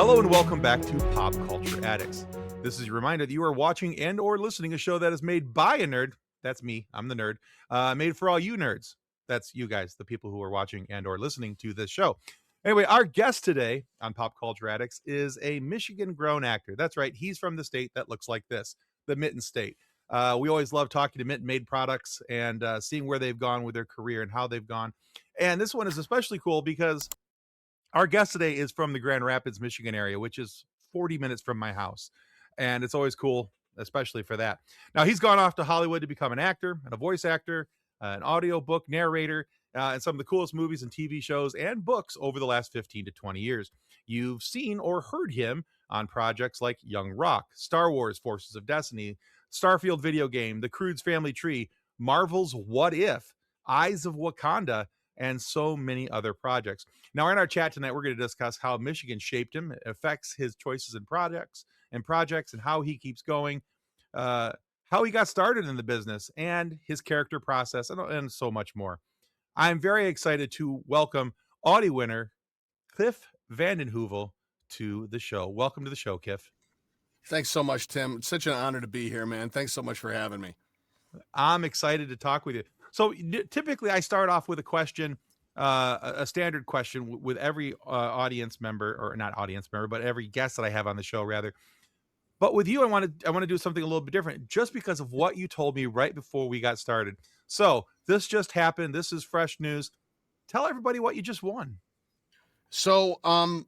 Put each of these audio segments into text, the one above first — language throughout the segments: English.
Hello and welcome back to Pop Culture Addicts. This is your reminder that you are watching and or listening a show that is made by a nerd. That's me. I'm the nerd. Made for all you nerds. That's you guys, the people who are watching and or listening to this show. Anyway, our guest today on Pop Culture Addicts is a Michigan-grown actor. That's right. He's from the state that looks like this, the Mitten State. We always love talking to mitten-made products and seeing where they've gone with their career and how they've gone. And this one is especially cool because our guest today is from the Grand Rapids, Michigan area, which is 40 minutes from my house. And it's always cool, especially for that. Now, he's gone off to Hollywood to become an actor and a voice actor, an audiobook narrator, and some of the coolest movies and TV shows and books over the last 15 to 20 years. You've seen or heard him on projects like Young Rock, Star Wars, Forces of Destiny, Starfield video game, The Croods Family Tree, Marvel's What If, Eyes of Wakanda, and so many other projects. Now, in our chat tonight, we're going to discuss how Michigan shaped him, affects his choices in projects, and how he keeps going, how he got started in the business, and his character process, and so much more. I'm very excited to welcome Audie winner Kiff VandenHeuvel to the show. Welcome to the show, Kiff. Thanks so much, Tim. It's such an honor to be here, man. Thanks so much for having me. I'm excited to talk with you. So typically I start off with a question, a standard question with every audience member, or not audience member, but every guest that I have on the show, rather. But with you, I want to do something a little bit different just because of what you told me right before we got started. So this just happened. This is fresh news. Tell everybody what you just won. So I'm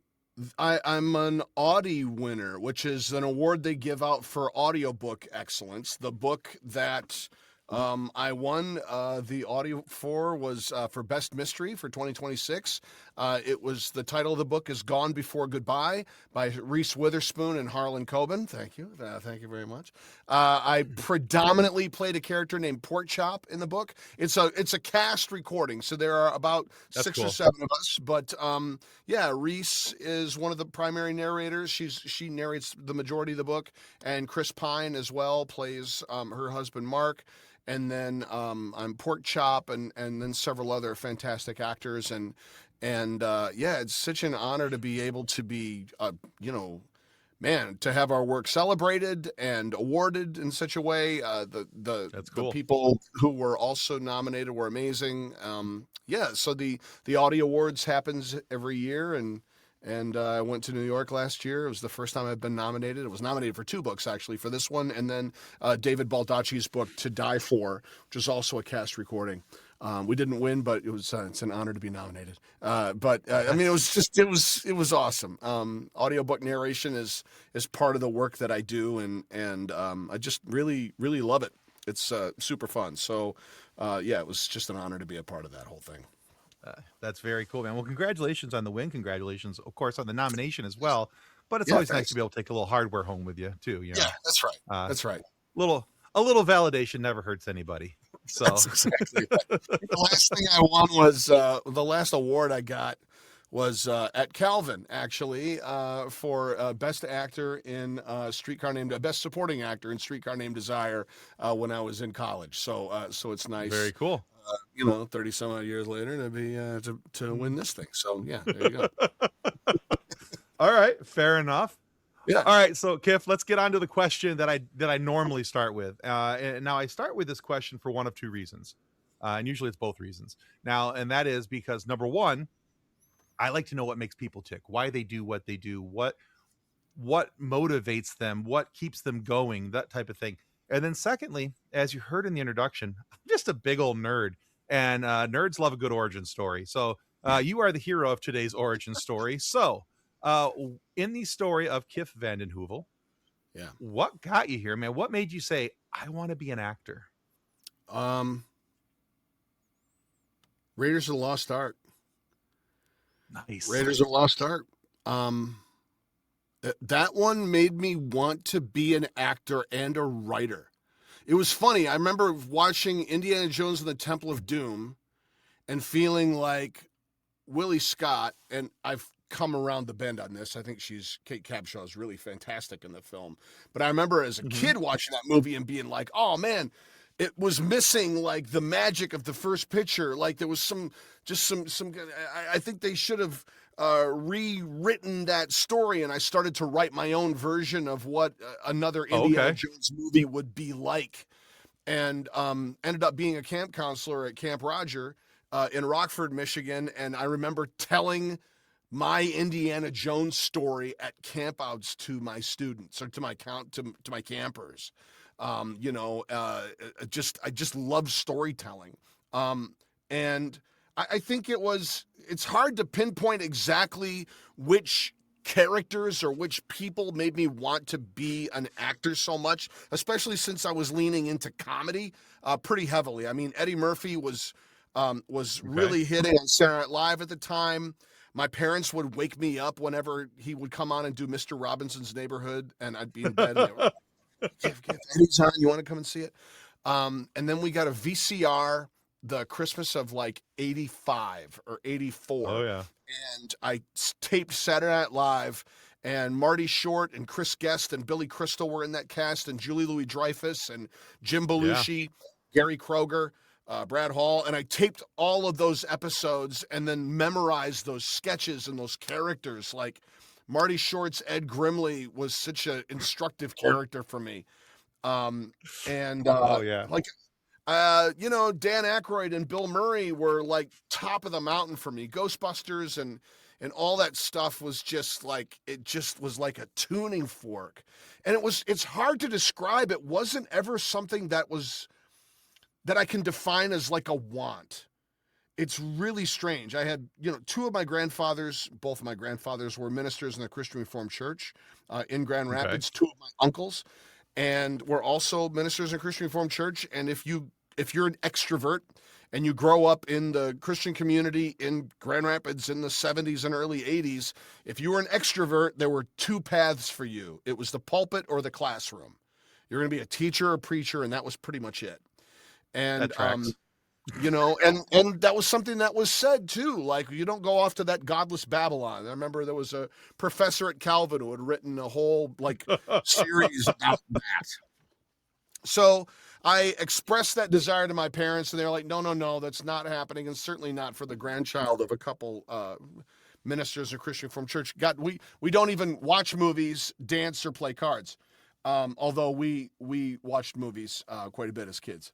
an Audie winner, which is an award they give out for audiobook excellence. The book that I won the audio for was for Best Mystery for 2026. It was, the title of the book is Gone Before Goodbye by Reese Witherspoon and Harlan Coben. Thank you. Thank you very much. I predominantly played a character named Pork Chop in the book. It's a cast recording, so there are about six or seven of us. But yeah, Reese is one of the primary narrators. She narrates the majority of the book, and Chris Pine as well plays her husband Mark. And then I'm Pork Chop, and then several other fantastic actors, and yeah, it's such an honor to be able to be, to have our work celebrated and awarded in such a way. That's cool. The people who were also nominated were amazing. So the Audie Awards happens every year, and I went to New York last year. It was the first time I've been nominated. It was nominated for 2 books, actually, for this one, and then David Baldacci's book, To Die For, which is also a cast recording. We didn't win, but it's an honor to be nominated. I mean, it was awesome. Audiobook narration is part of the work that I do, and I just really, really love it. It's super fun. So, it was just an honor to be a part of that whole thing. That's very cool, man. Well, congratulations on the win. Congratulations, of course, on the nomination as well. But it's always nice to be able to take a little hardware home with you too. You know? Yeah, that's right. That's right. A little validation never hurts anybody. So that's exactly right. The last thing I won was the last award I got was at Calvin, actually, for best actor in best supporting actor in Streetcar Named Desire when I was in college. So it's nice. Very cool. 30 some odd years later to be to win this thing. So yeah, there you go. All right, fair enough. Yeah. All right, so Kiff, let's get on to the question that I normally start with. And now I start with this question for one of 2 reasons, and usually it's both reasons. Now, and that is because number one, I like to know what makes people tick, why they do what they do, what motivates them, what keeps them going, that type of thing. And then secondly, as you heard in the introduction, I'm just a big old nerd, and nerds love a good origin story. So you are the hero of today's origin story. So in the story of Kiff VandenHeuvel, what got you here, man? What made you say, I want to be an actor? Raiders of the Lost Ark. Nice. Raiders of the Lost Ark. That one made me want to be an actor and a writer. It was funny. I remember watching Indiana Jones and the Temple of Doom and feeling like Willie Scott, and I've come around the bend on this. I think Kate Capshaw is really fantastic in the film. But I remember as a kid watching that movie and being like, oh man, it was missing like the magic of the first picture. Like there was some. I think they should have rewritten that story, and I started to write my own version of what another Oh, Indiana okay. Jones movie would be like, and ended up being a camp counselor at Camp Roger in Rockford, Michigan. And I remember telling my Indiana Jones story at campouts to my students or to my campers. You know, I just love storytelling. Um, and I think it's hard to pinpoint exactly which characters or which people made me want to be an actor so much, especially since I was leaning into comedy pretty heavily. I mean, Eddie Murphy was Okay. really hitting on Saturday Night Live at the time. My parents would wake me up whenever he would come on and do Mr. Robinson's Neighborhood, and I'd be in bed, and they were, Give Eddie's on. You want to come and see it? And then we got a VCR the Christmas of like 85 or Oh 84. yeah. And I taped Saturday Night Live, and Marty Short and Chris Guest and Billy Crystal were in that cast, and Julie Louis-Dreyfus and Jim Yeah. Belushi, Gary Kroger, Brad Hall. And I taped all of those episodes and then memorized those sketches and those characters. Like Marty Short's Ed Grimley was such an instructive character for me. Um, and Oh yeah. like you know, Dan Aykroyd and Bill Murray were like top of the mountain for me. Ghostbusters and all that stuff was just like it just was like a tuning fork. And it's hard to describe. It wasn't ever something that I can define as like a want. It's really strange. I had, you know, both of my grandfathers were ministers in the Christian Reformed Church in Grand Okay. Rapids. Two of my uncles and were also ministers in Christian Reformed Church. And if you're an extrovert and you grow up in the Christian community in Grand Rapids in the 70s and early 80s, if you were an extrovert, there were two paths for you. It was the pulpit or the classroom. You're going to be a teacher or preacher, and that was pretty much it. That And tracks. you know, and that was something that was said too. Like you don't go off to that godless Babylon. I remember there was a professor at Calvin who had written a whole like series about that. So I expressed that desire to my parents, and they're like, "No, no, no, that's not happening, and certainly not for the grandchild of a couple ministers of Christian Reformed Church." God, we don't even watch movies, dance, or play cards. Although we watched movies quite a bit as kids.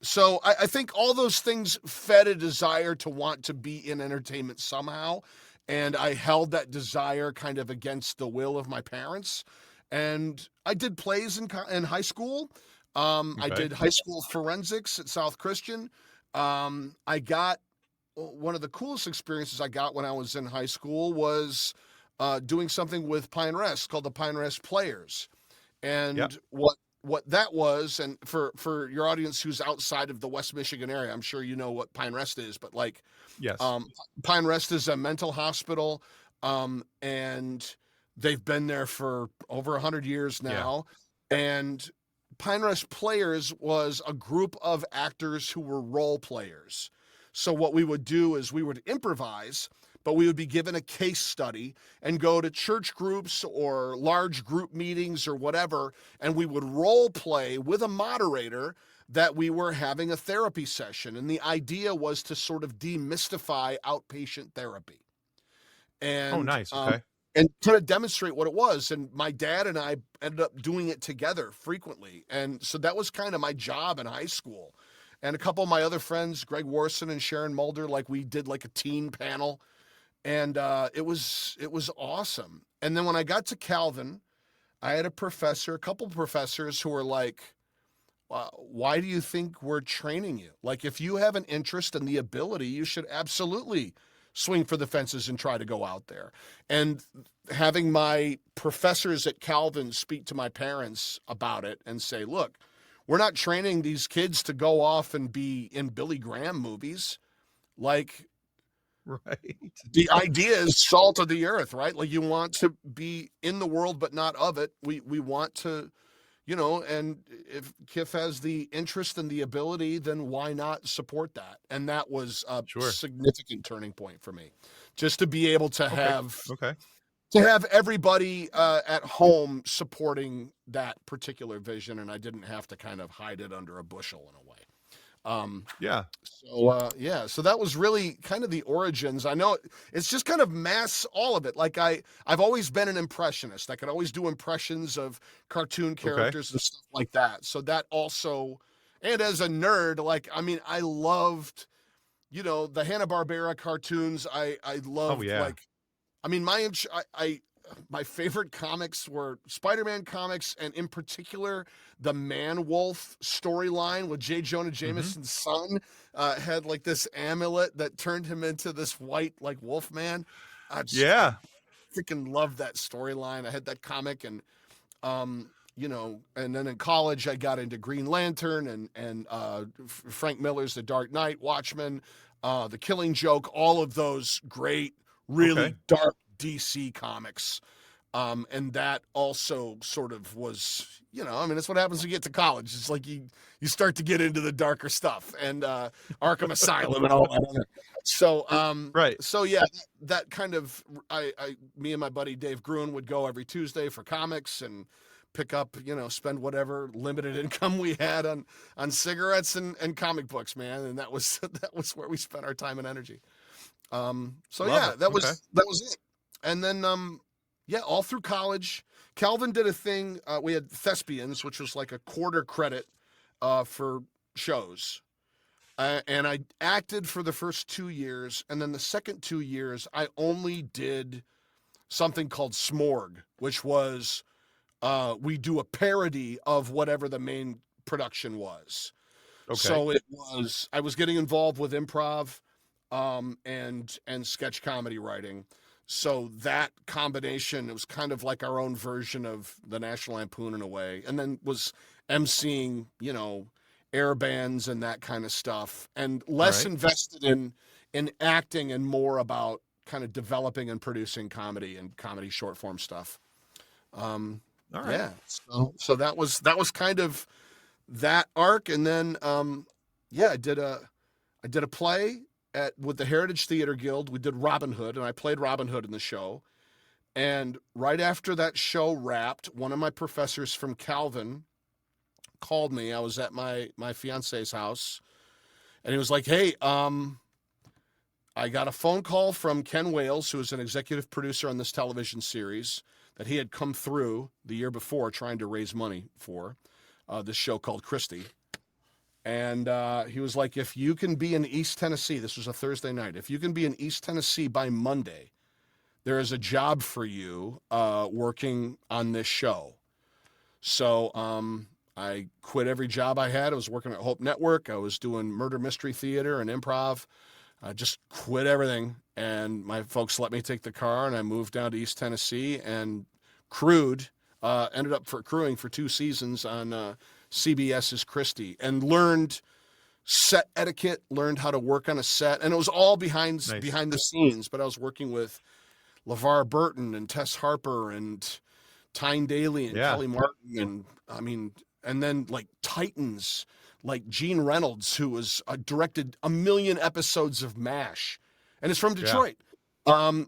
So I think all those things fed a desire to want to be in entertainment somehow. And I held that desire kind of against the will of my parents. And I did plays in high school. I Okay. did high school forensics at South Christian. I got one of the coolest experiences I got when I was in high school was doing something with Pine Rest called the Pine Rest Players. Yep. And what that was, and for your audience who's outside of the West Michigan area, I'm sure you know what Pine Rest is, but like Yes. um, Pine Rest is a mental hospital, and they've been there for over 100 years Yeah. now. And Pine Rest Players was a group of actors who were role players. So what we would do is we would improvise, but we would be given a case study and go to church groups or large group meetings or whatever, and we would role play with a moderator that we were having a therapy session. And the idea was to sort of demystify outpatient therapy Oh, and nice. Okay. kind of demonstrate what it was. And my dad and I ended up doing it together frequently. And so that was kind of my job in high school. And a couple of my other friends, Greg Warson and Sharon Mulder, like we did like a teen panel, and it was awesome. And then when I got to Calvin, I had a couple of professors who were like, why do you think we're training you? Like, if you have an interest and the ability, you should absolutely swing for the fences and try to go out there. And having my professors at Calvin speak to my parents about it and say, look, we're not training these kids to go off and be in Billy Graham movies. Like, Right. the idea is salt of the earth, right? Like you want to be in the world, but not of it. We want to, you know, and if Kiff has the interest and the ability, then why not support that? And that was a Sure. significant turning point for me, just to be able to Okay. have Okay. to have everybody at home supporting that particular vision, and I didn't have to kind of hide it under a bushel in a way. Yeah. So that was really kind of the origins. I know it's just kind of mass all of it. Like I've always been an impressionist. I could always do impressions of cartoon Okay. characters and stuff like that. So that also, and as a nerd, like I mean, I loved, the Hanna-Barbera cartoons. I Oh loved yeah. like, I mean, my favorite comics were Spider-Man comics, and in particular, the Man-Wolf storyline with J. Jonah Hmm. Jameson's son had like this amulet that turned him into this white like wolf man. I Yeah. freaking loved that storyline. I had that comic, and and then in college I got into Green Lantern and Frank Miller's The Dark Knight, Watchmen, The Killing Joke, all of those great, Okay. really dark DC comics. And that also sort of was, I mean, that's what happens when you get to college. It's like you start to get into the darker stuff, and Arkham Asylum and all that. So, Right. so yeah, that kind of, me and my buddy Dave Gruen would go every Tuesday for comics and pick up, spend whatever limited income we had on cigarettes and comic books, man. And that was that was where we spent our time and energy. So Love yeah, it. that Okay. was it. And then yeah, all through college, Calvin did a thing. We had Thespians, which was like a quarter credit for shows. And I acted for the first 2 years, and then the second 2 years, I only did something called Smorg, which was we do a parody of whatever the main production was. Okay. So I was getting involved with improv, and sketch comedy writing. So that combination, it was kind of like our own version of the National Lampoon in a way, and then was emceeing, air bands and that kind of stuff, and All less right. invested in acting and more about kind of developing and producing comedy and comedy short form stuff. Um, All right. yeah, so that was kind of that arc, and then yeah, I did a play with the Heritage Theater Guild. We did Robin Hood, and I played Robin Hood in the show. And right after that show wrapped, one of my professors from Calvin called me. I was at my fiance's house, and he was like, "Hey, I got a phone call from Ken Wales, who is an executive producer on this television series that he had come through the year before trying to raise money for this show called Christie." And he was like, if you can be in East Tennessee, this was a Thursday night, if you can be in East Tennessee by Monday, there is a job for you working on this show. So I quit every job I had. I was working at Hope Network. I was doing murder mystery theater and improv. I just quit everything. And my folks let me take the car, and I moved down to East Tennessee and ended up crewing for 2 seasons on CBS's Christie, and learned set etiquette, learned how to work on a set, and it was all behind Nice. behind the scenes. But I was working with LeVar Burton and Tess Harper and Tyne Daly and Yeah. Kelly Martin, and I mean, and then like Titans, like Gene Reynolds, who was directed a million episodes of MASH, and is from Yeah. Detroit.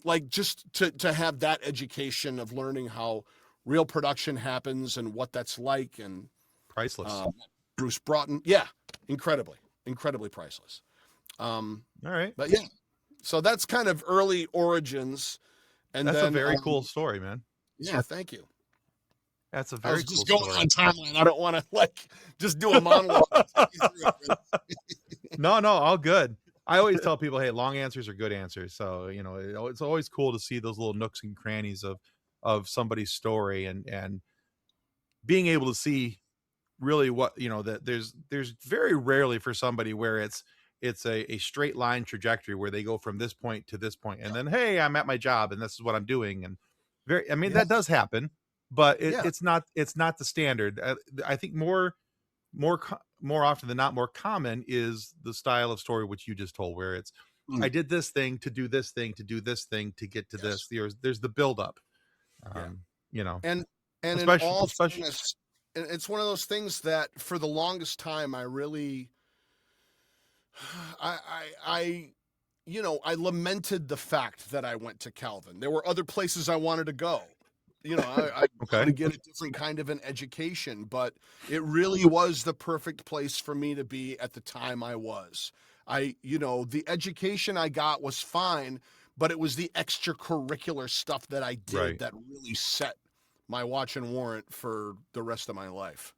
Like just to have that education of learning how real production happens and what that's like, and Priceless. um, Bruce Broughton. Yeah, incredibly priceless. All right. But yeah, so that's kind of early origins. And That's a then, very cool story, man. yeah, thank you. That's a I was very cool just going story. on timeline. I don't want to like just do a monologue. No, all good. I always tell people, hey, long answers are good answers. So, it's always cool to see those little nooks and crannies of somebody's story, and being able to see really what, that there's very rarely for somebody where it's a straight line trajectory where they go from this point to this point and then, hey, I'm at my job and this is what I'm doing. And I mean, Yeah, that does happen, but yeah, it's not the standard. I think more often than not, more common is the style of story which you just told, where it's, mm, I did this thing to do this thing to do this thing to get to this. yes, There's the buildup. yeah. um you know And in especially all especially fairness, it's one of those things that for the longest time I really, I I lamented the fact that I went to Calvin. There were other places I wanted to go. I wanted Okay. to get a different kind of an education, but it really was the perfect place for me to be at the time I was. The education I got was fine, but it was the extracurricular stuff that I did Right. that really set my watch and warrant for the rest of my life.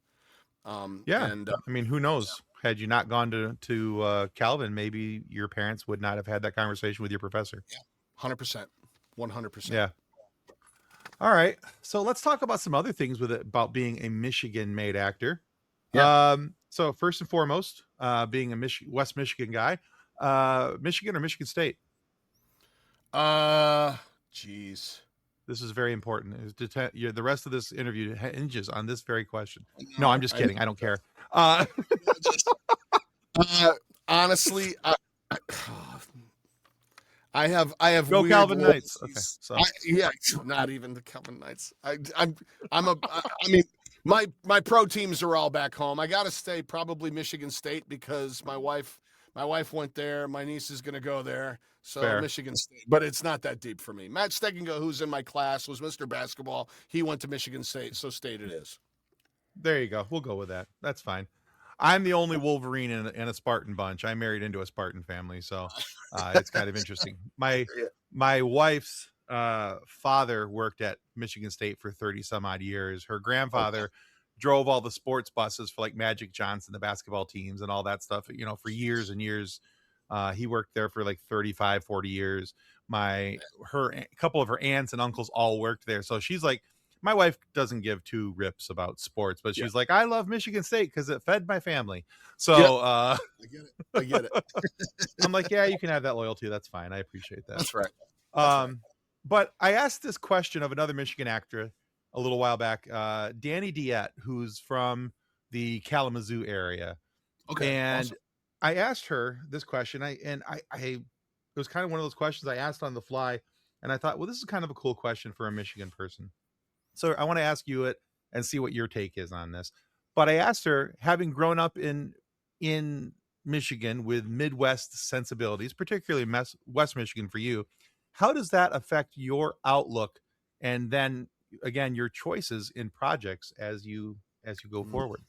Yeah. And I mean, who knows? Had you not gone to Calvin, maybe your parents would not have had that conversation with your professor. Yeah, 100%, 100%. Yeah. All right. So let's talk about some other things with it about being a Michigan-made actor. Yeah. So first and foremost, being a West Michigan guy, Michigan or Michigan State? Geez. This is very important. The rest of this interview hinges on this very question. I No, I'm know. just I know. kidding. I don't care. Uh, Just, honestly, I have Go weird Calvin Knights. Okay, loyalties. so Yeah, not even the Calvin Knights. I mean, my pro teams are all back home. I got to stay probably Michigan State because my wife went there. My niece is going to go there. So fair. Michigan State, but it's not that deep for me. Matt Stegenga, who's in my class, was Mr. Basketball. He went to Michigan State, so State it is. There you go. We'll go with that. That's fine. I'm the only Wolverine in a Spartan bunch. I married into a Spartan family, so it's kind of interesting. My wife's father worked at Michigan State for 30 some odd years. Her grandfather drove all the sports buses for like Magic Johnson, the basketball teams, and all that stuff. For years and years. He worked there for like 35, 40 years. A couple of her aunts and uncles all worked there. So she's like, my wife doesn't give two rips about sports, but she's like, I love Michigan State because it fed my family. So I get it. I'm like, yeah, you can have that loyalty. That's fine. I appreciate that. That's right. But I asked this question of another Michigan actor a little while back, Danny Diette, who's from the Kalamazoo area. Okay. And Awesome. I asked her this question. It was kind of one of those questions I asked on the fly. And I thought, well, this is kind of a cool question for a Michigan person. So I want to ask you it and see what your take is on this. But I asked her, having grown up in Michigan with Midwest sensibilities, particularly West Michigan for you, how does that affect your outlook and then again your choices in projects as you go forward?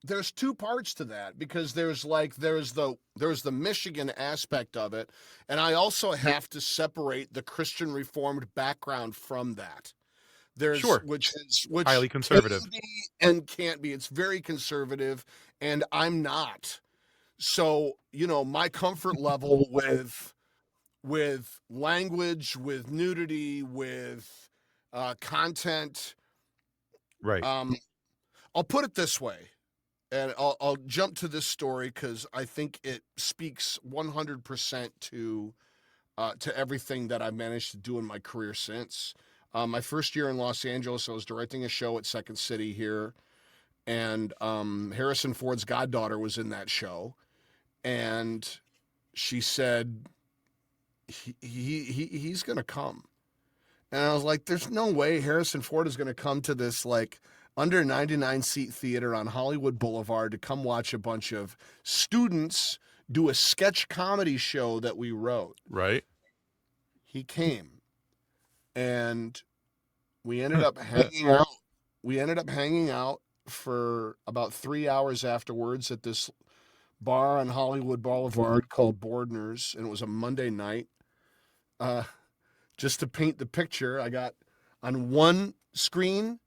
There's two parts to that because there's the Michigan aspect of it, and I also have to separate the Christian Reformed background from that. There's which highly conservative can be and can't be. It's very conservative, and I'm not. So my comfort level with language, with nudity, with content. Right. I'll put it this way. And I'll jump to this story because I think it speaks 100% to everything that I've managed to do in my career since. My first year in Los Angeles, I was directing a show at Second City here, and Harrison Ford's goddaughter was in that show, and she said he's gonna come, and I was like, "There's no way Harrison Ford is gonna come to this like." Under 99 seat theater on Hollywood Boulevard to come watch a bunch of students do a sketch comedy show that we wrote. Right. He came and we ended up hanging out. We ended up hanging out for about 3 hours afterwards at this bar on Hollywood Boulevard called Bordner's, and it was a Monday night. Just to paint the picture, I got on one screen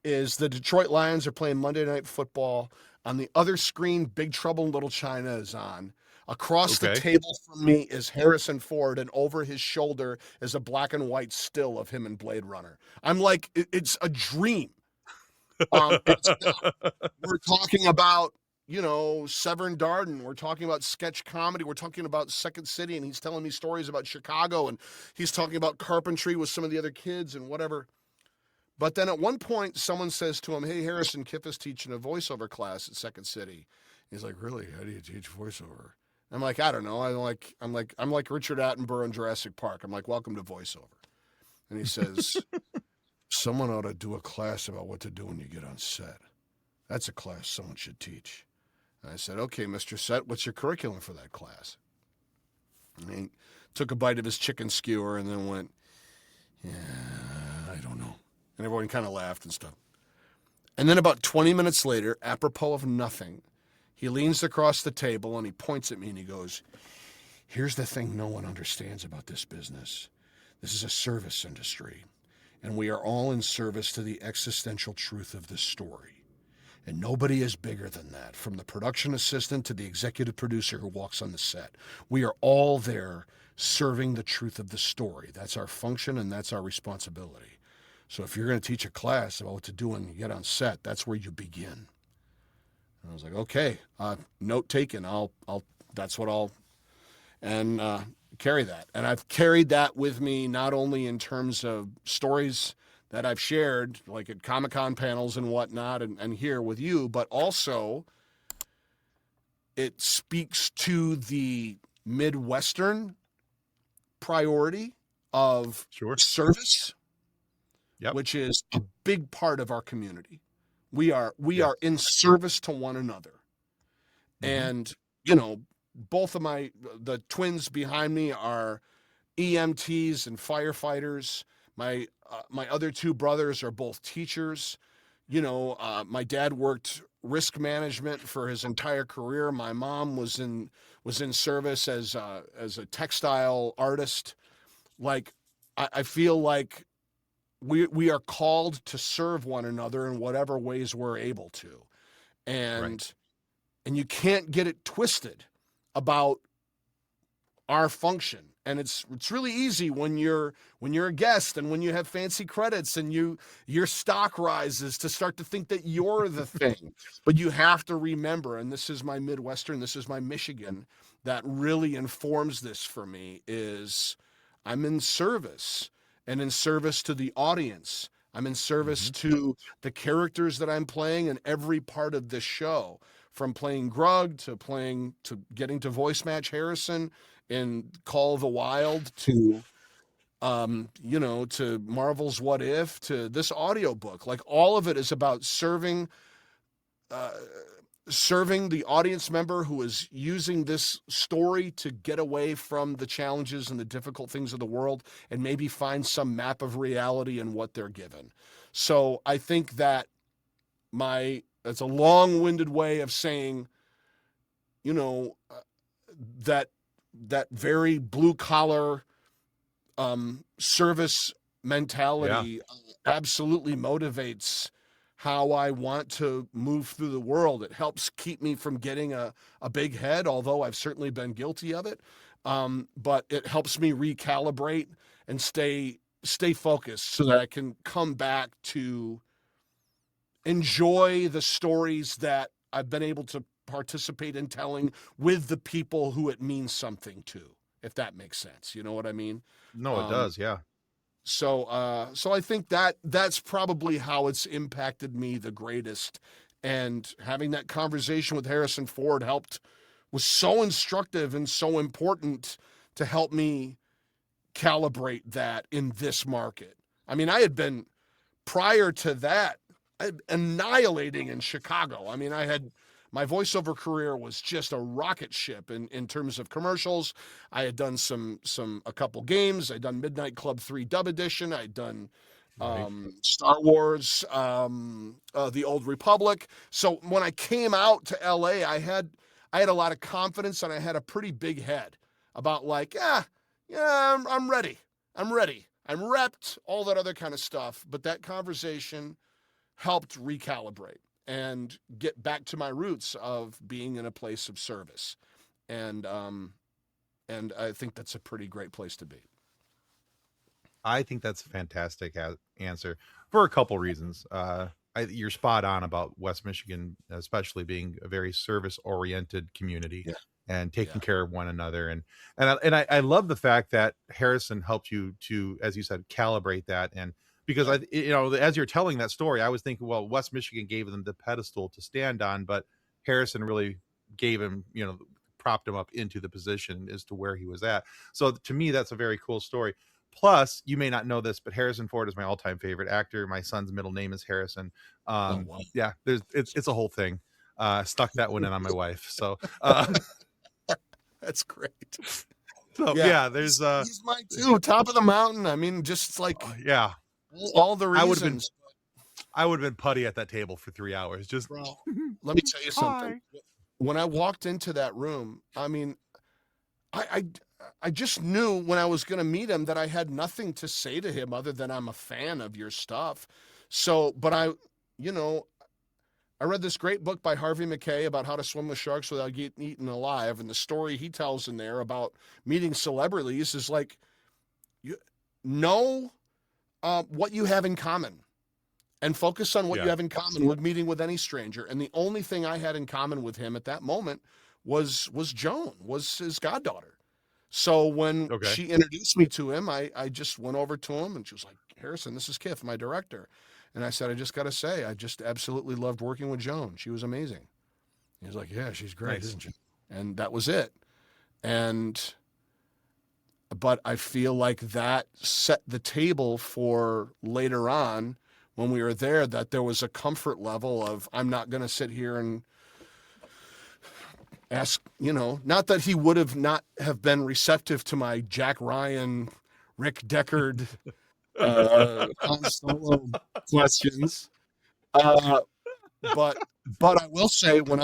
is the Detroit Lions are playing Monday Night Football. On the other screen, Big Trouble in Little China is on. Across the table from me is Harrison Ford, and over his shoulder is a black and white still of him in Blade Runner. I'm like, it's a dream. We're talking about, Severn Darden. We're talking about sketch comedy. We're talking about Second City, and he's telling me stories about Chicago, and he's talking about carpentry with some of the other kids and whatever. But then at one point, someone says to him, "Hey, Harrison, Kiff is teaching a voiceover class at Second City." He's like, "Really? How do you teach voiceover?" I'm like, "I don't know. I'm like Richard Attenborough in Jurassic Park. I'm like, welcome to voiceover." And he says, "Someone ought to do a class about what to do when you get on set. That's a class someone should teach." I said, okay, Mr. Set, what's your curriculum for that class? And he took a bite of his chicken skewer and then went, yeah, I don't know. And everyone kind of laughed and stuff. And then about 20 minutes later, apropos of nothing, he leans across the table and he points at me and he goes, here's the thing no one understands about this business. This is a service industry, and we are all in service to the existential truth of this story. And nobody is bigger than that, from the production assistant to the executive producer who walks on the set. We are all there serving the truth of the story. That's our function and that's our responsibility. So if you're going to teach a class about what to do when you get on set, that's where you begin. And I was like, okay, note taken. That's what I'll, and carry that. And I've carried that with me, not only in terms of stories that I've shared, like at Comic-Con panels and whatnot, and here with you, but also it speaks to the Midwestern priority of Sure. service, Yep. which is a big part of our community. We are Yes. in service to one another. And, you know, both of the twins behind me are EMTs and firefighters. My other two brothers are both teachers. You know, my dad worked risk management for his entire career. My mom was in service as a textile artist. Like, I feel like we are called to serve one another in whatever ways we're able to, and you can't get it twisted about our function. And it's really easy when you're a guest and when you have fancy credits and your stock rises to start to think that you're the thing. But you have to remember, and this is my Midwestern, this is my Michigan, that really informs this for me, is I'm in service, and in service to the audience. I'm in service to the characters that I'm playing in every part of this show, from playing Grug to getting to voice match Harrison in Call of the Wild, to to Marvel's What If, to this audiobook. Like, all of it is about serving the audience member who is using this story to get away from the challenges and the difficult things of the world and maybe find some map of reality in what they're given. So I think that it's a long-winded way of saying, that very blue-collar service mentality absolutely motivates how I want to move through the world. It helps keep me from getting a big head, although I've certainly been guilty of it. But it helps me recalibrate and stay focused so that I can come back to enjoy the stories that I've been able to participate in telling with the people who it means something to, if that makes sense. You know what I mean? No, it does. Yeah. So I think that's probably how it's impacted me the greatest. And having that conversation with Harrison Ford was so instructive and so important to help me calibrate that in this market. I mean, I had been, prior to that, annihilating in Chicago. I mean, my voiceover career was just a rocket ship in terms of commercials. I had done a couple games. I'd done Midnight Club 3 Dub Edition. I'd done Star Wars, The Old Republic. So when I came out to LA, I had a lot of confidence, and I had a pretty big head about, like, I'm ready. I'm repped, all that other kind of stuff. But that conversation helped recalibrate and get back to my roots of being in a place of service. And I think that's a pretty great place to be. I think that's a fantastic answer for a couple reasons. You're spot on about West Michigan, especially being a very service-oriented community and taking care of one another. And I love the fact that Harrison helped you to, as you said, calibrate that. And because as you're telling that story, I was thinking, well, West Michigan gave them the pedestal to stand on, but Harrison really gave him, propped him up into the position as to where he was at. So to me, that's a very cool story. Plus, you may not know this, but Harrison Ford is my all-time favorite actor. My son's middle name is Harrison. Wow. Yeah, it's a whole thing. Stuck that one in on my wife. So, That's great. so Yeah, yeah, there's he's mine too. Top of the mountain. I mean, just like yeah, all the I would have been reasons. putty at that table for 3 hours. Just Bro, let me tell you something. hi. When I walked into that room, I mean, I I, I just knew when I was going to meet him that I had nothing to say to him other than I'm a fan of your stuff. So, but you know, I read this great book by Harvey Mackay about how to swim with sharks without getting eaten alive, and the story he tells in there about meeting celebrities is like, you know, what you have in common and focus on what you Yeah. have in common with meeting with any stranger. And the only thing I had in common with him at that moment was Joan, was his goddaughter. So when Okay. she introduced me to him, I just went over to him and she was like, Harrison, this is Kiff, my director. And I said, I just got to say, I just absolutely loved working with Joan. She was amazing. He was like, yeah, she's great, Nice. isn't she? And that was it. But I feel like that set the table for later on when we were there, that there was a comfort level of, I'm not going to sit here and ask, not that he would have not have been receptive to my Jack Ryan, Rick Deckard, Han Solo questions. Uh, but I will say when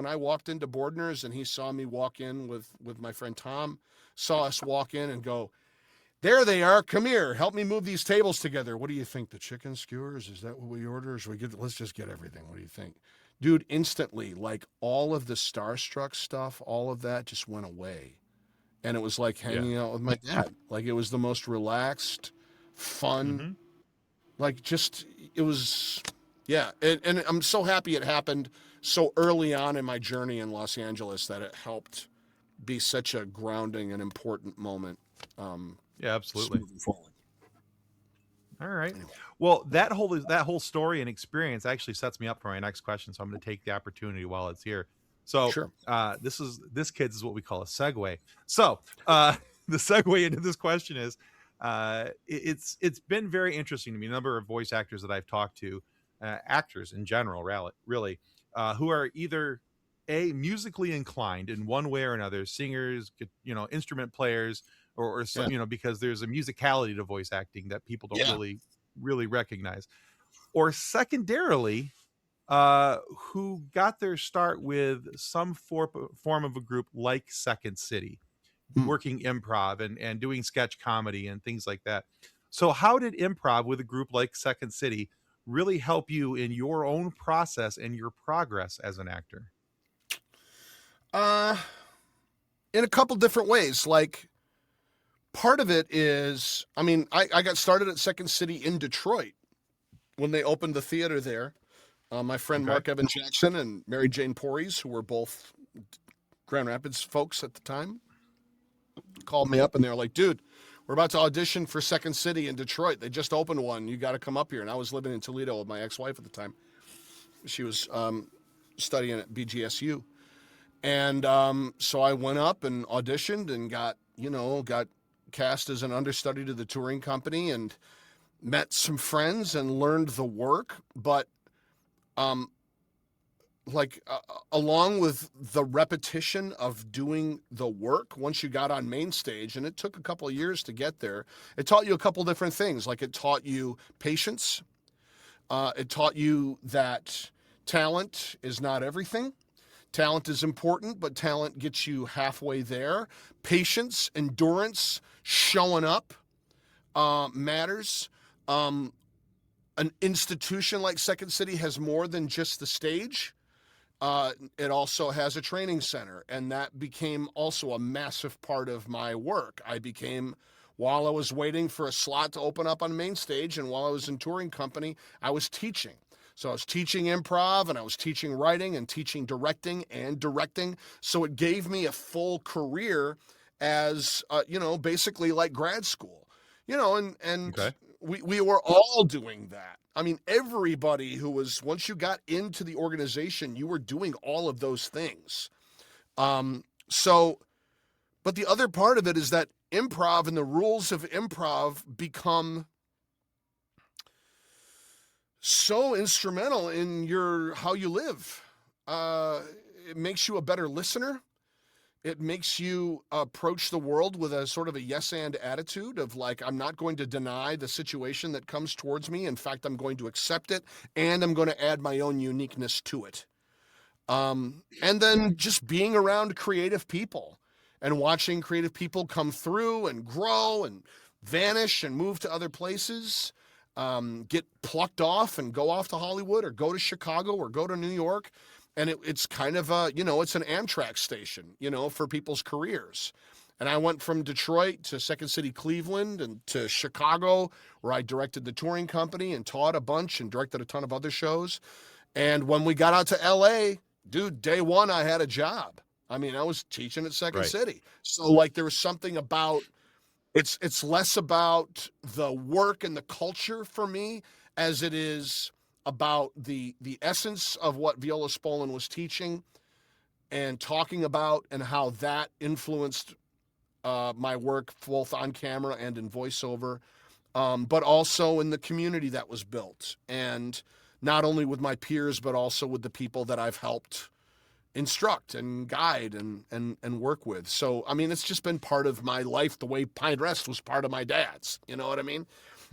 I walked into Bordner's and he saw me walk in with my friend Tom, saw us walk in and go, there they are. Come here. Help me move these tables together. What do you think? The chicken skewers? Is that what we order? Or should we let's just get everything. What do you think? Dude, instantly, like all of the starstruck stuff, all of that just went away. And it was like hanging out with my dad. Like it was the most relaxed, fun, Hmm. like just, it was, yeah. And I'm so happy it happened so early on in my journey in Los Angeles that it helped be such a grounding and important moment. Yeah, absolutely. Moving forward. All right. Anyway. Well, that whole story and experience actually sets me up for my next question. So I'm going to take the opportunity while it's here. So Sure. this kids is what we call a segue. So the segue into this question is it's been very interesting to me. A number of voice actors that I've talked to, actors in general, really, who are either musically inclined in one way or another, singers, instrument players, or Yeah. because there's a musicality to voice acting that people don't Yeah. really recognize, or secondarily, who got their start with some form of a group like Second City, Hmm. working improv and doing sketch comedy and things like that. So how did improv with a group like Second City really help you in your own process and your progress as an actor? In a couple different ways. Like part of it is, I mean, I got started at Second City in Detroit when they opened the theater there. My friend Okay. Mark Evan Jackson and Mary Jane Porres, who were both Grand Rapids folks at the time, called me up and they were like, dude, we're about to audition for Second City in Detroit. They just opened one. You got to come up here. And I was living in Toledo with my ex-wife at the time. She was studying at BGSU. And so I went up and auditioned and got cast as an understudy to the touring company and met some friends and learned the work. But along with the repetition of doing the work, once you got on main stage, and it took a couple of years to get there, it taught you a couple different things. Like it taught you patience. It taught you that talent is not everything. Talent is important, but talent gets you halfway there. Patience, endurance, showing up matters. An institution like Second City has more than just the stage. It also has a training center, and that became also a massive part of my work. While I was waiting for a slot to open up on main stage, and while I was in touring company, I was teaching. So I was teaching improv, and I was teaching writing, and teaching directing and directing. So it gave me a full career as, basically like grad school, and Okay. we were all doing that. I mean, everybody once you got into the organization, you were doing all of those things. But the other part of it is that improv and the rules of improv become so instrumental in how you live. it makes you a better listener. It makes you approach the world with a sort of a yes and attitude of like, I'm not going to deny the situation that comes towards me. In fact, I'm going to accept it, and I'm going to add my own uniqueness to it. And then just being around creative people and watching creative people come through and grow and vanish and move to other places, get plucked off and go off to Hollywood or go to Chicago or go to New York. And it's kind of a, it's an Amtrak station, for people's careers. And I went from Detroit to Second City, Cleveland, and to Chicago, where I directed the touring company and taught a bunch and directed a ton of other shows. And when we got out to LA, dude, day one, I had a job. I mean, I was teaching at Second City. So like there was something about it's less about the work and the culture for me as it is about the essence of what Viola Spolin was teaching and talking about, and how that influenced my work both on camera and in voiceover, but also in the community that was built, and not only with my peers, but also with the people that I've helped instruct and guide and work with. So, I mean, it's just been part of my life the way Pine Rest was part of my dad's. You know what I mean?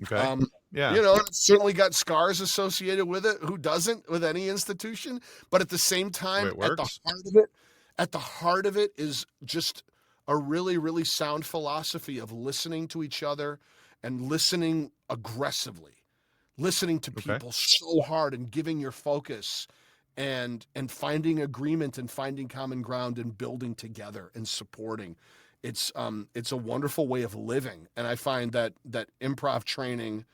Okay. Yeah. It's certainly got scars associated with it. Who doesn't with any institution? But at the same time, It works. at the heart of it is just a really, really sound philosophy of listening to each other and listening aggressively, listening to people so hard and giving your focus and finding agreement and finding common ground and building together and supporting. It's a wonderful way of living. And I find that improv training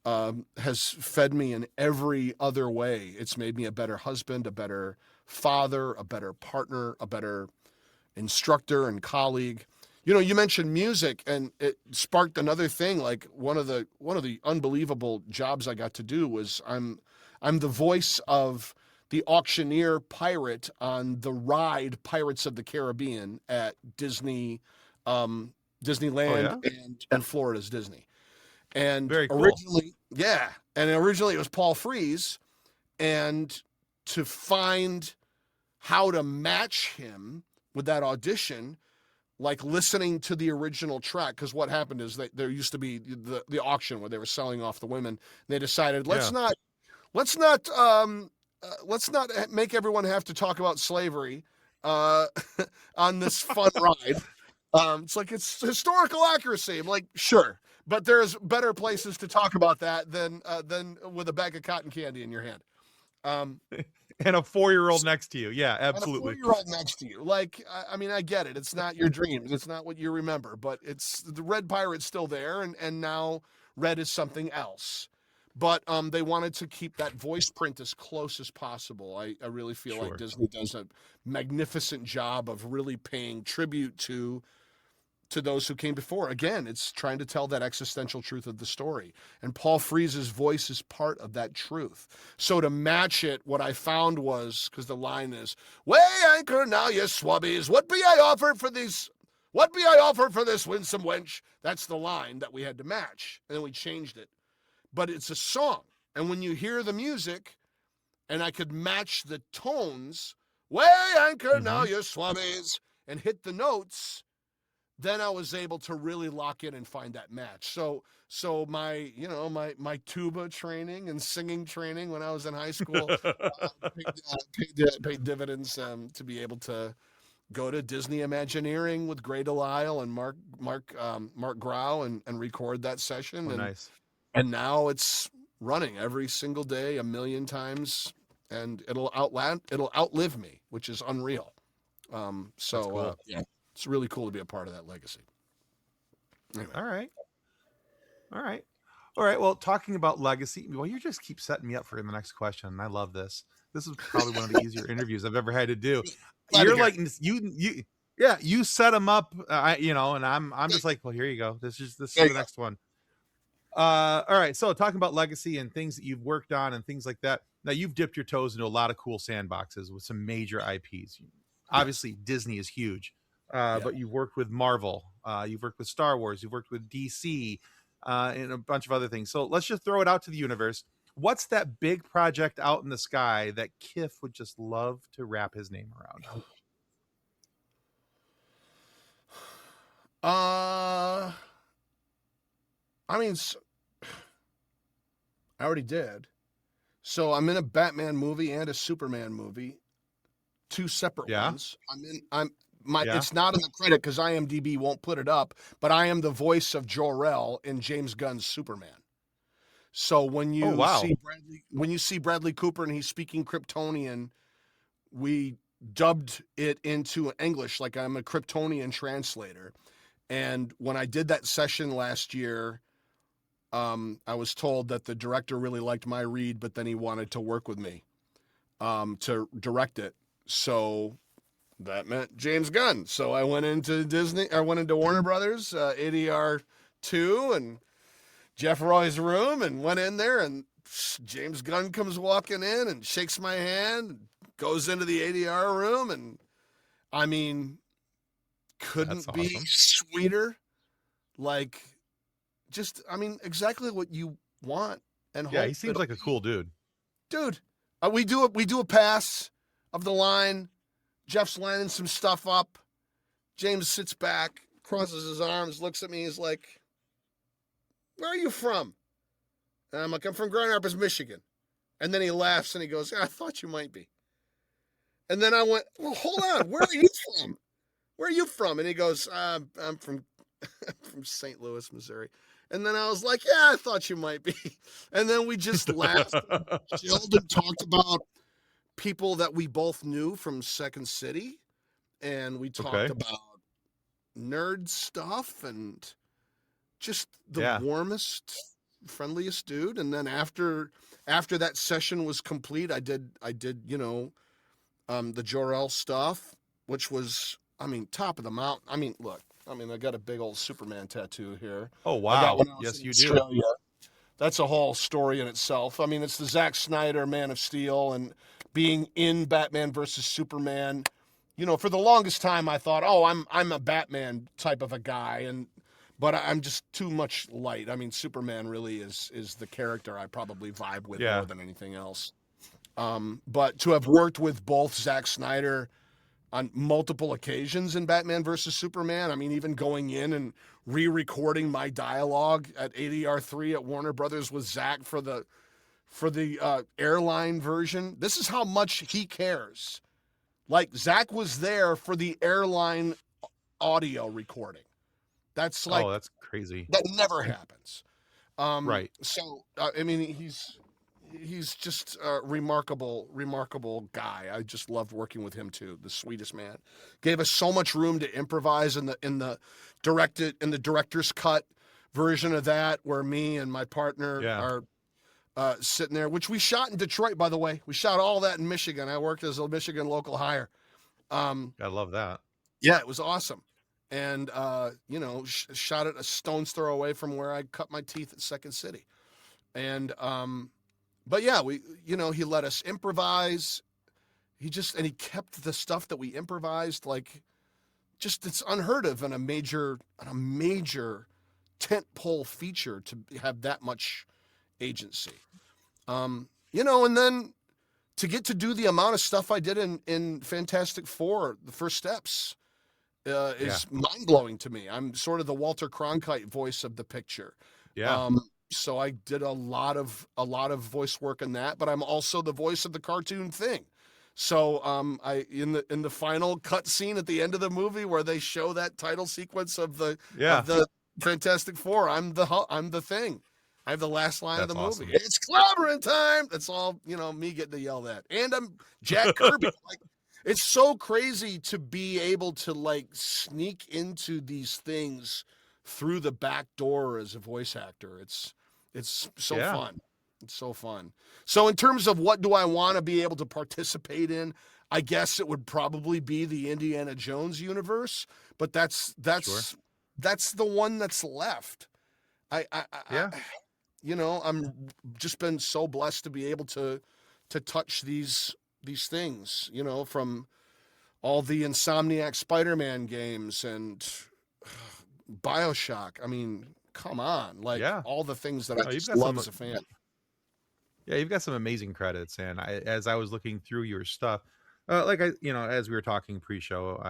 has fed me in every other way. It's made me a better husband, a better father, a better partner, a better instructor and colleague. You mentioned music, and it sparked another thing. Like one of the unbelievable jobs I got to do was I'm the voice of the auctioneer pirate on the ride Pirates of the Caribbean at Disney, Disneyland, and Florida's Disney. And Very cool. originally it was Paul Frees, and to find how to match him with that audition, like listening to the original track, because what happened is that there used to be the auction where they were selling off the women. They decided let's not make everyone have to talk about slavery on this fun ride. It's like, it's historical accuracy. I'm like, sure, but there's better places to talk about that than with a bag of cotton candy in your hand. And a 4-year-old next to you. Yeah, absolutely. And a 4-year-old next to you. Like, I mean, I get it. It's not your dreams. It's not what you remember, but it's the Red Pirate's still there. And now Red is something else. But they wanted to keep that voice print as close as possible. I really feel like Disney does a magnificent job of really paying tribute to those who came before. Again, it's trying to tell that existential truth of the story. And Paul Frees's voice is part of that truth. So to match it, what I found was, because the line is, "Weigh anchor now, ye swabbies, what be I offered for this winsome wench?" That's the line that we had to match. And then we changed it. But it's a song. And when you hear the music, and I could match the tones, "Weigh anchor now, ye swabbies," and hit the notes, then I was able to really lock in and find that match. So my tuba training and singing training when I was in high school paid dividends to be able to go to Disney Imagineering with Gray Delisle and Mark Grau and record that session. Nice. And now it's running every single day 1,000,000 times, and it'll outlive me, which is unreal. Cool. It's really cool to be a part of that legacy. Anyway. All right. Well, talking about legacy, you just keep setting me up for the next question, and I love this. This is probably one of the easier interviews I've ever had to do. You're like you set them up, and I'm just like, well, here you go. This is the next one. All right. So talking about legacy and things that you've worked on and things like that. Now you've dipped your toes into a lot of cool sandboxes with some major IPs. Obviously, Disney is huge. But you've worked with Marvel, you've worked with Star Wars, you've worked with DC, and a bunch of other things. So let's just throw it out to the universe. What's that big project out in the sky that Kiff would just love to wrap his name around? I mean, I already did. So I'm in a Batman movie and a Superman movie, two separate Yeah. ones. I'm my. Yeah. It's not in the credit because IMDb won't put it up, but I am the voice of Jor-El in James Gunn's Superman. So Oh, wow. When you see Bradley Cooper and he's speaking Kryptonian, we dubbed it into English like I'm a Kryptonian translator. And when I did that session last year, I was told that the director really liked my read, but then he wanted to work with me to direct it. So that meant James Gunn. So I went into Disney. I went into Warner Brothers, ADR 2, and Jeff Roy's room, and went in there, and James Gunn comes walking in and shakes my hand, goes into the ADR room, and I mean, That's couldn't be awesome. sweeter. Like, just, I mean, exactly what you want and Yeah, hope. he seems like a cool dude. Dude, we do a pass of the line. Jeff's lining some stuff up. James sits back, crosses his arms, looks at me. He's like, "Where are you from?" And I'm like, "I'm from Grand Rapids, Michigan." And then he laughs and he goes, "Yeah, I thought you might be." And then I went, "Well, hold on. Where are you from? Where are you from?" And he goes, "I'm from from St. Louis, Missouri." And then I was like, "Yeah, I thought you might be." And then we just laughed, chilled, and talked about people that we both knew from Second City. And we talked Okay. about nerd stuff and just the Yeah. warmest, friendliest dude. And then after that session was complete, I did the Jor-El stuff, which was, I mean, top of the mountain. I mean, look, I mean, I got a big old Superman tattoo here. Oh, I got wow. when I was Yes, in you do. Australia. That's a whole story in itself. I mean, it's the Zack Snyder Man of Steel and being in Batman versus Superman. You know, for the longest time, I thought, oh, I'm a Batman type of a guy, but I'm just too much light. I mean, Superman really is the character I probably vibe with Yeah. more than anything else. But to have worked with both Zack Snyder on multiple occasions in Batman versus Superman. I mean, even going in and re-recording my dialogue at ADR3 at Warner Brothers with Zach for the airline version. This is how much he cares. Like, Zach was there for the airline audio recording. That's like, Oh, that's crazy. that never happens. Right. So I mean, he's just a remarkable guy. I just loved working with him too. The sweetest man. Gave us so much room to improvise in the director's cut version of that, where me and my partner Yeah. are sitting there, which we shot in Detroit, by the way. We shot all that in Michigan. I worked as a Michigan local hire. I love that. Yeah, it was awesome. And shot it a stone's throw away from where I cut my teeth at Second City. And but yeah, he let us improvise. He kept the stuff that we improvised, like, just, it's unheard of in a major tent pole feature to have that much agency. And then to get to do the amount of stuff I did in Fantastic Four, the first steps, is mind blowing to me. I'm sort of the Walter Cronkite voice of the picture. Yeah. So I did a lot of voice work in that, but I'm also the voice of the cartoon Thing. So I in the final cut scene at the end of the movie where they show that title sequence of the Fantastic Four, I'm the Thing. I have the last line of That's the movie. awesome. It's clobbering time. That's all, me getting to yell that. And I'm Jack Kirby. Like, it's so crazy to be able to, like, sneak into these things through the back door as a voice actor. It's so fun. It's so fun. So in terms of what do I want to be able to participate in, I guess it would probably be the Indiana Jones universe, but that's the one that's left. I'm just been so blessed to be able to touch these things, from all the Insomniac Spider-Man games and BioShock. I mean, come on, like, all the things that I just love as a fan. Yeah, you've got some amazing credits, and as I was looking through your stuff, as we were talking pre-show,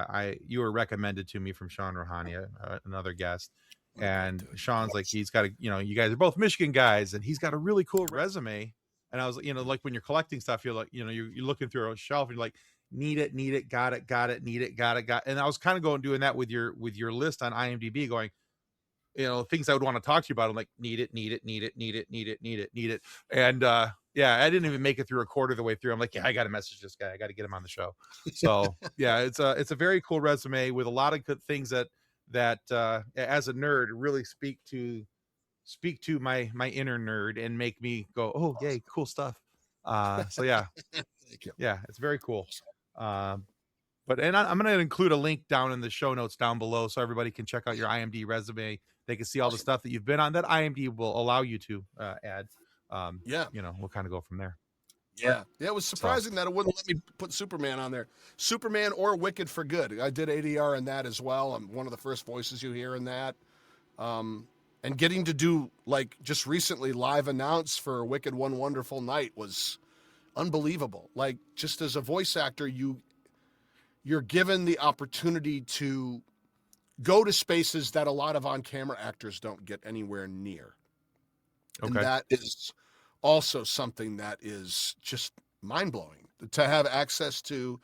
you were recommended to me from Sean Rohania, another guest, What a great and dude. Sean's like, he's got you guys are both Michigan guys, and he's got a really cool resume. And I was, like when you're collecting stuff, you're like, you're looking through a shelf, and you're like, need it, got it, need it, got it. And I was kind of doing that with your list on IMDb, going, things I would want to talk to you about. I'm like, need it, need it, need it, need it, need it, need it, need it. And yeah, I didn't even make it through a quarter of the way through. I'm like, yeah, I got to message this guy. I got to get him on the show. So yeah, it's a very cool resume with a lot of good things that as a nerd really speak to my inner nerd and make me go, oh yay, cool stuff. So yeah, Thank you. yeah, it's very cool. I'm going to include a link down in the show notes down below so everybody can check out your IMDb resume. They can see all the Awesome. stuff that you've been on that IMDb will allow you to add. Yeah. We'll kind of go from there. Yeah. Yeah. It was So, surprising that it wouldn't let me put Superman on there. Superman or Wicked for Good. I did ADR in that as well. I'm one of the first voices you hear in that. And getting to do, like, just recently live announce for Wicked One Wonderful Night was unbelievable. Like, just as a voice actor, you're given the opportunity to go to spaces that a lot of on-camera actors don't get anywhere near. And okay. that is also something that is just mind-blowing to have access to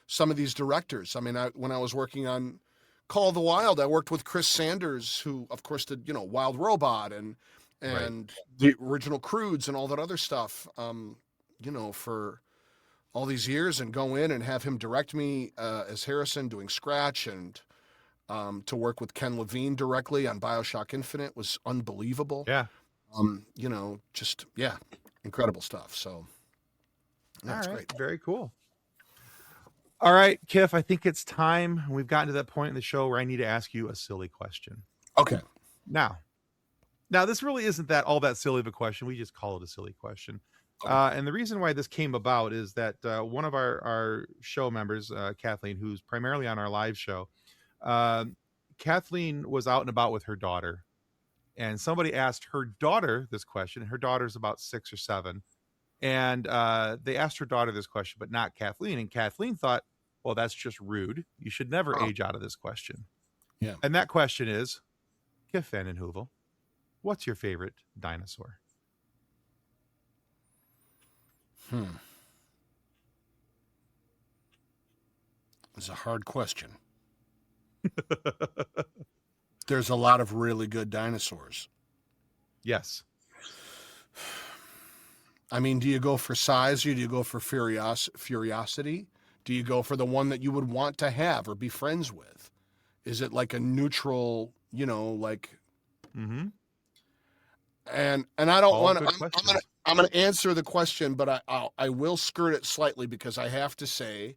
some of these directors. I mean, when I was working on Call of the Wild, I worked with Chris Sanders, who of course did, Wild Robot and Right. the original Croods and all that other stuff. For all these years, and go in and have him direct me as Harrison doing Scratch, and to work with Ken Levine directly on BioShock Infinite was unbelievable. Yeah. Just yeah, incredible stuff. So All that's right. great. Very cool. All right, Kiff, I think it's time. We've gotten to that point in the show where I need to ask you a silly question. Okay. Now, this really isn't all that silly of a question. We just call it a silly question. Okay. And the reason why this came about is that one of our show members, Kathleen, who's primarily on our live show, Kathleen was out and about with her daughter, and somebody asked her daughter this question. Her daughter's about 6 or 7, and they asked her daughter this question, but not Kathleen. And Kathleen thought, well, that's just rude. You should never age out of this question. Yeah. And that question is, Kiff VandenHeuvel, what's your favorite dinosaur? It's a hard question. There's a lot of really good dinosaurs. Yes. I mean, do you go for size or do you go for curiosity? Do you go for the one that you would want to have or be friends with? Is it like a neutral, like? Mm-hmm. And I don't All want good to. questions. I'm gonna answer the question, but I will skirt it slightly because I have to say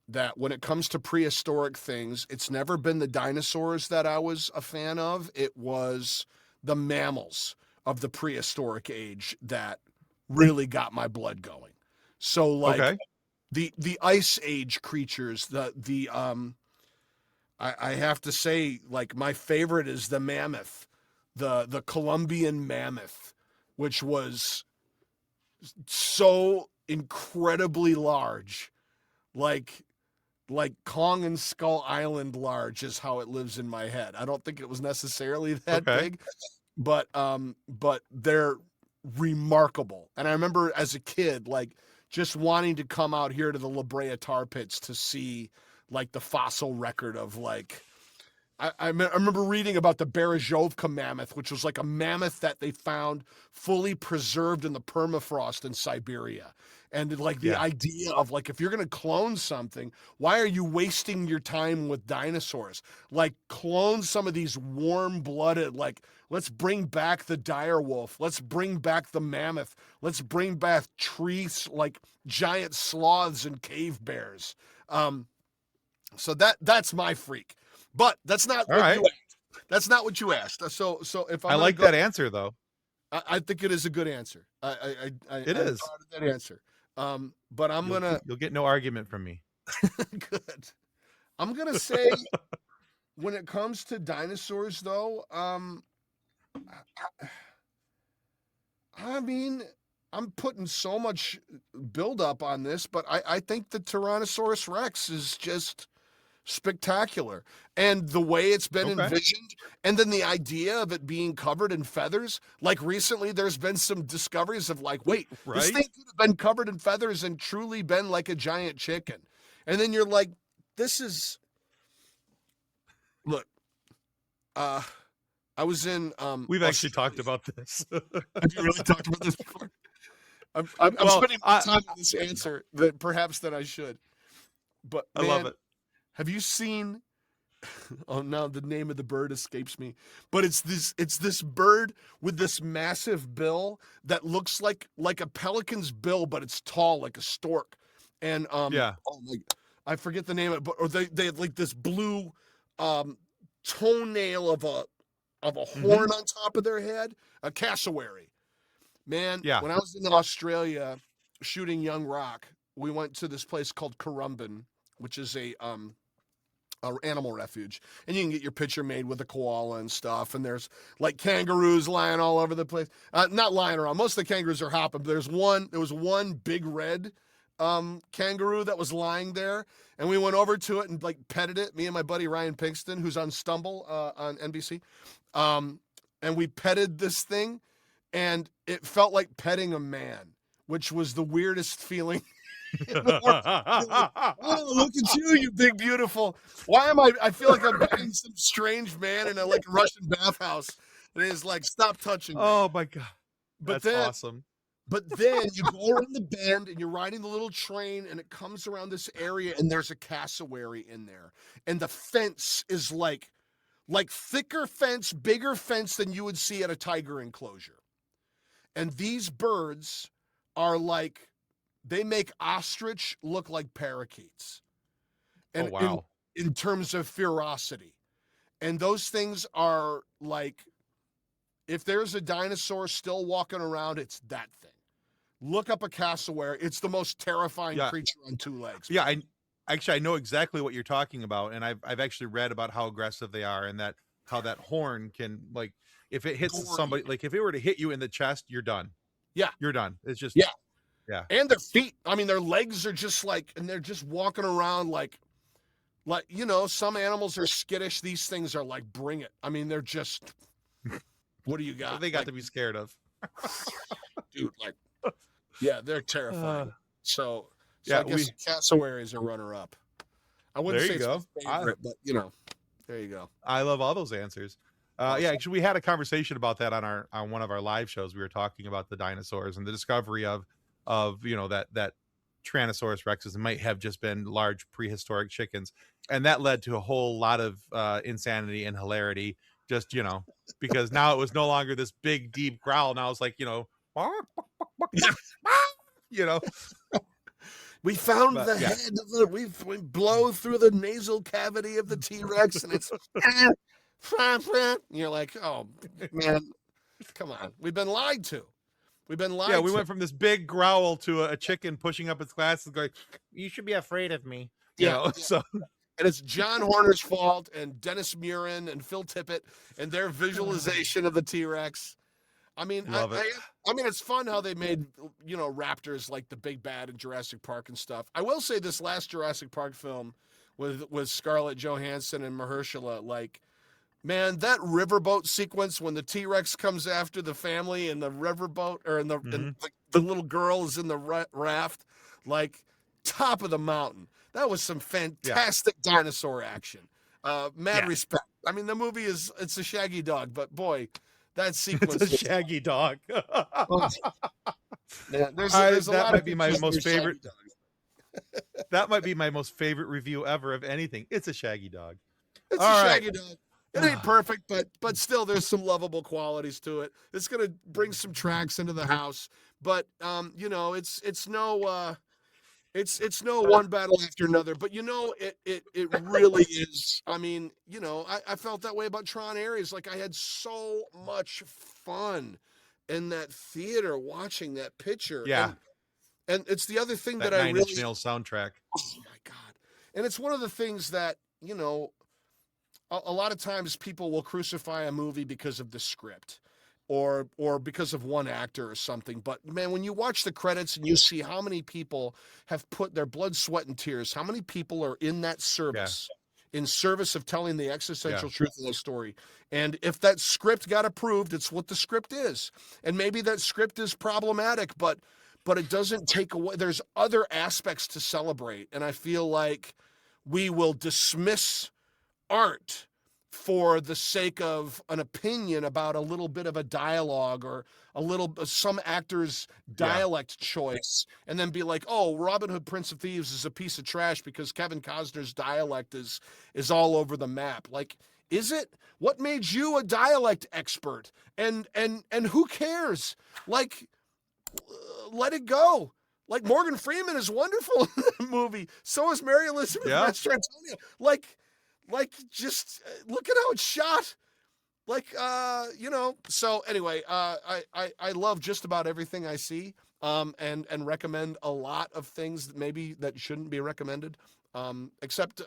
that when it comes to prehistoric things, it's never been the dinosaurs that I was a fan of. It was the mammals of the prehistoric age that really got my blood going. So like Okay. the ice age creatures, I have to say, like, my favorite is the mammoth, the Colombian mammoth, which was so incredibly large, like Kong and Skull Island large is how it lives in my head. I don't think it was necessarily that Okay. big, but they're remarkable. And I remember as a kid, like, just wanting to come out here to the La Brea tar pits to see like the fossil record of like I remember reading about the Berezovka mammoth, which was like a mammoth that they found fully preserved in the permafrost in Siberia. And like the Yeah. idea of like, if you're going to clone something, why are you wasting your time with dinosaurs? Like, clone some of these warm blooded, like, let's bring back the dire wolf. Let's bring back the mammoth. Let's bring back trees, like giant sloths and cave bears. So that's my freak. But that's not All what right. you asked. That's not what you asked. So if I I'm gonna like go, that answer though. I think it is a good answer. I'm It is. proud of that answer. But I'm gonna You'll get no argument from me. good. I'm gonna say when it comes to dinosaurs, though, I mean, I'm putting so much build up on this, but I think the Tyrannosaurus Rex is just spectacular. And the way it's been Okay. envisioned, and then the idea of it being covered in feathers. Like recently, there's been some discoveries of like, wait, this Right? thing could have been covered in feathers and truly been like a giant chicken. And then you're like, this is look, uh I was in We've actually talked Australia. about this. Have you really talked about this before? I'm Well, spending more time on this answer than perhaps than I should. But I love man, it. have you seen? Oh, now the name of the bird escapes me. But it's this bird with this massive bill that looks like a pelican's bill, but it's tall like a stork. And Yeah. oh my, I forget the name of it, but or they have like this blue toenail of a Hmm. horn on top of their head, a cassowary. Man, Yeah. when I was in Australia shooting young rock, we went to this place called Currumbin, which is a animal refuge, and you can get your picture made with a koala and stuff. And there's like kangaroos lying all over the place. Not lying around. Most of the kangaroos are hopping. But there was one big red kangaroo that was lying there, and we went over to it and like petted it. Me and my buddy Ryan Pinkston, who's on Stumble on NBC, um, and we petted this thing, and it felt like petting a man, which was the weirdest feeling in the world. You're like, oh, look at you, you big beautiful. Why am I feel like I'm petting some strange man in a like Russian bathhouse, and it's like, stop touching me. Oh my God. But That's then awesome. but then you go around the bend and you're riding the little train, and it comes around this area, and there's a cassowary in there, and the fence is like thicker fence, bigger fence than you would see at a tiger enclosure. And these birds are like, they make ostrich look like parakeets. Oh And wow. in terms of ferocity. And those things are like, if there's a dinosaur still walking around, it's that thing. Look up a cassowary. It's the most terrifying Yeah. creature on two legs. Yeah. I know exactly what you're talking about, and I've actually read about how aggressive they are, and that how that horn can, like, if it hits Gory. somebody, like if it were to hit you in the chest, you're done. Yeah. You're done. It's just Yeah. yeah. And their feet. I mean, their legs are just like, and they're just walking around like, some animals are skittish. These things are like, bring it. I mean, they're just, what do you got? They got Like, to be scared of. dude, like, yeah, they're Uh, terrifying. So yeah, I guess cassowary is a runner up. I wouldn't there say you it's my go. I favorite, but there you go. I love all those answers. Yeah, Awesome. actually, we had a conversation about that on one of our live shows. We were talking about the dinosaurs and the discovery of that Tyrannosaurus rexes might have just been large prehistoric chickens, and that led to a whole lot of insanity and hilarity. Just because now it was no longer this big deep growl. Now it's like you know. We found But the yeah, head of the. We blow through the nasal cavity of the T-Rex, and it's. You're like, oh man, come on. We've been lied to. We've been yeah, lied we to. went from this big growl to a chicken pushing up its glasses, going, "You should be afraid of me," Yeah, yeah. So And it's John Horner's fault, and Dennis Murin and Phil Tippett and their visualization of the T-Rex. I mean, love it. I mean, it's fun how they made raptors like the big bad in Jurassic Park and stuff. I will say this last Jurassic Park film with Scarlett Johansson and Mahershala, like, man, that riverboat sequence when the T-Rex comes after the family in the riverboat, or in the little girl is in the raft, like, top of the mountain. That was some fantastic dinosaur action. Mad Yeah. respect. I mean, the movie it's a Shaggy Dog, but boy, that It's sequence a was, shaggy dog. oh, man, there's a That lot might of be my pictures most of Shaggy favorite. Dog. That might be my most favorite review ever of anything. It's a shaggy dog. It's All a right. Shaggy Dog. It ain't perfect, but still, there's some lovable qualities to it. It's gonna bring some tracks into the house, but it's no. It's no one battle after another, but it really is. I mean, I felt that way about Tron Ares. Like, I had so much fun in that theater watching that picture. Yeah, And it's the other thing that that I Nine Inch really, Nails soundtrack. oh my God. And it's one of the things that, a lot of times people will crucify a movie because of the script. or because of one actor or something. But man, when you watch the credits and you see how many people have put their blood, sweat, and tears, how many people are in that Yeah. service, in service of telling the Yeah. existential truth of the story. And if that script got approved, it's what the script is. And maybe that script is problematic, but it doesn't take away. There's other aspects to celebrate. And I feel like we will dismiss art for the sake of an opinion about a little bit of a dialogue or some actor's Yeah. dialect choice, and then be like, oh, Robin Hood Prince of Thieves is a piece of trash because Kevin Costner's dialect is all over the map. Like, is it? What made you a dialect expert? And who cares? Like, let it go. Like, Morgan Freeman is wonderful in the movie. So is Mary Elizabeth Yeah. Mastrantonio. Like, just look at how it's shot. Like, so anyway, I love just about everything I see, and recommend a lot of things that maybe that shouldn't be recommended. Except,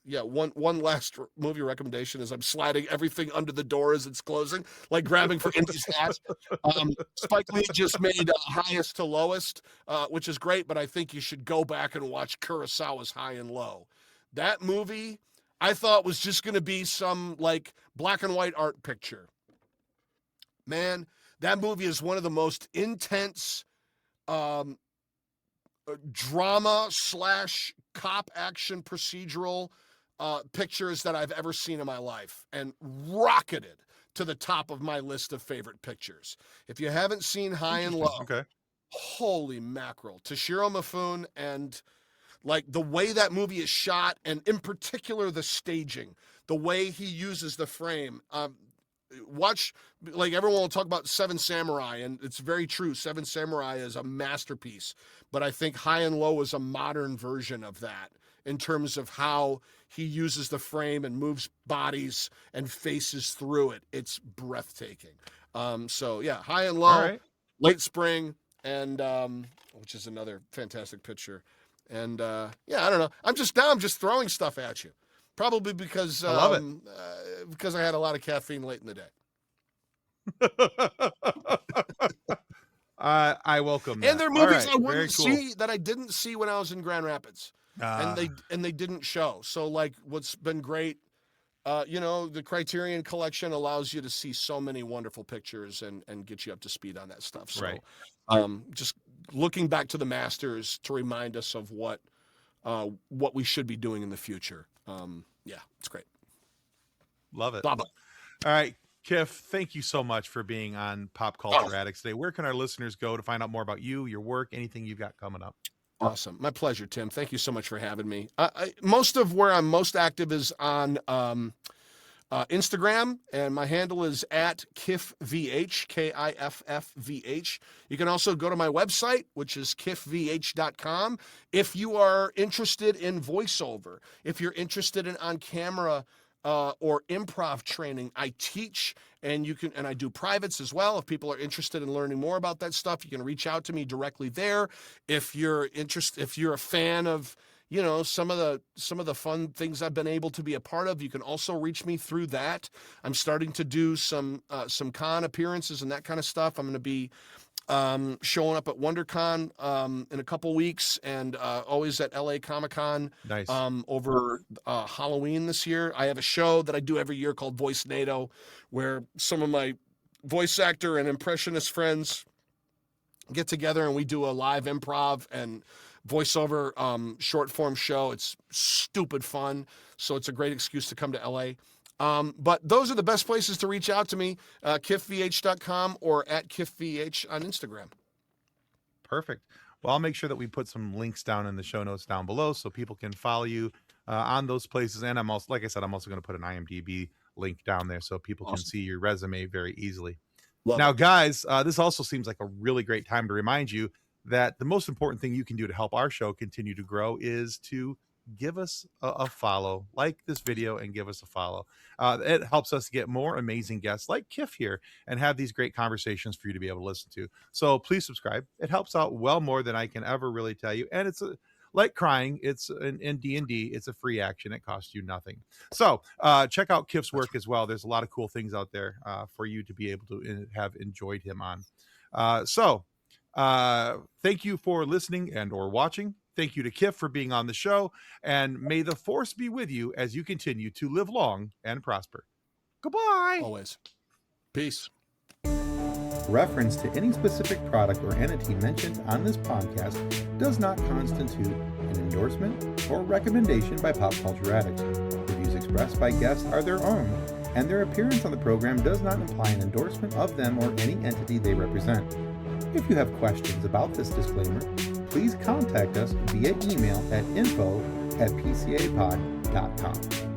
one last movie recommendation is I'm sliding everything under the door as it's closing, like grabbing for Indy's hat. Spike Lee just made Highest to Lowest, which is great, but I think you should go back and watch Kurosawa's High and Low. That movie, I thought, was just going to be some like black and white art picture. Man, that movie is one of the most intense drama / cop action procedural pictures that I've ever seen in my life, and rocketed to the top of my list of favorite pictures. If you haven't seen High and Low, Okay. holy mackerel. Toshiro Mifune, and like the way that movie is shot, and in particular the staging, the way he uses the frame. Watch, like, everyone will talk about Seven Samurai, and it's very true. Seven Samurai is a masterpiece, but I think High and Low is a modern version of that in terms of how he uses the frame and moves bodies and faces through it. It's breathtaking. So yeah, High and Low, All right. Late Spring, and which is another fantastic picture. And I don't know. I'm just throwing stuff at you. Probably because I love it. Because I had a lot of caffeine late in the day. I welcome that. And there are All movies right, I very wouldn't cool. see that I didn't see when I was in Grand Rapids, Ah, and they didn't show. So like, what's been great, the Criterion Collection allows you to see so many wonderful pictures and get you up to speed on that stuff. So, right. just looking back to the masters to remind us of what we should be doing in the future. It's great. Love it. Blah, blah. All right, Kiff, thank you so much for being on Pop Culture Addicts today. Where can our listeners go to find out more about you, your work, anything you've got coming up? Awesome. My pleasure, Tim. Thank you so much for having me. Most of where I'm most active is on Instagram, and my handle is at KiffVH, KIFFVH. You can also go to my website, which is kiffvh.com. If you are interested in voiceover, if you're interested in on-camera or improv training, I teach, and I do privates as well. If people are interested in learning more about that stuff, you can reach out to me directly there. If you're a fan of some of the fun things I've been able to be a part of, you can also reach me through that. I'm starting to do some con appearances and that kind of stuff. I'm going to be showing up at WonderCon in a couple weeks, and always at LA Comic-Con. Nice. Over Halloween this year. I have a show that I do every year called Voice NATO, where some of my voice actor and impressionist friends get together and we do a live improv and voiceover short form show. It's stupid fun, so it's a great excuse to come to LA. But those are the best places to reach out to me, kiffvh.com or at kiffvh on Instagram. Perfect. Well, I'll make sure that we put some links down in the show notes down below so people can follow you on those places. And I'm also, like I said, I'm also going to put an IMDb link down there so people can see your resume very easily. Now, guys, this also seems like a really great time to remind you that the most important thing you can do to help our show continue to grow is to give us a follow, like this video, and give us a follow. It helps us get more amazing guests like Kiff here and have these great conversations for you to be able to listen to. So please subscribe. It helps out well more than I can ever really tell you. And it's like crying. It's in D&D, it's a free action. It costs you nothing. So check out Kiff's work as well. There's a lot of cool things out there for you to be able to have enjoyed him on. Thank you for listening and or watching. Thank you to Kiff for being on the show, and may the force be with you as you continue to live long and prosper. Goodbye. Always. Peace. Reference to any specific product or entity mentioned on this podcast does not constitute an endorsement or recommendation by Pop Culture Addicts. The views expressed by guests are their own, and their appearance on the program does not imply an endorsement of them or any entity they represent. If you have questions about this disclaimer, please contact us via email at info@pcapod.com.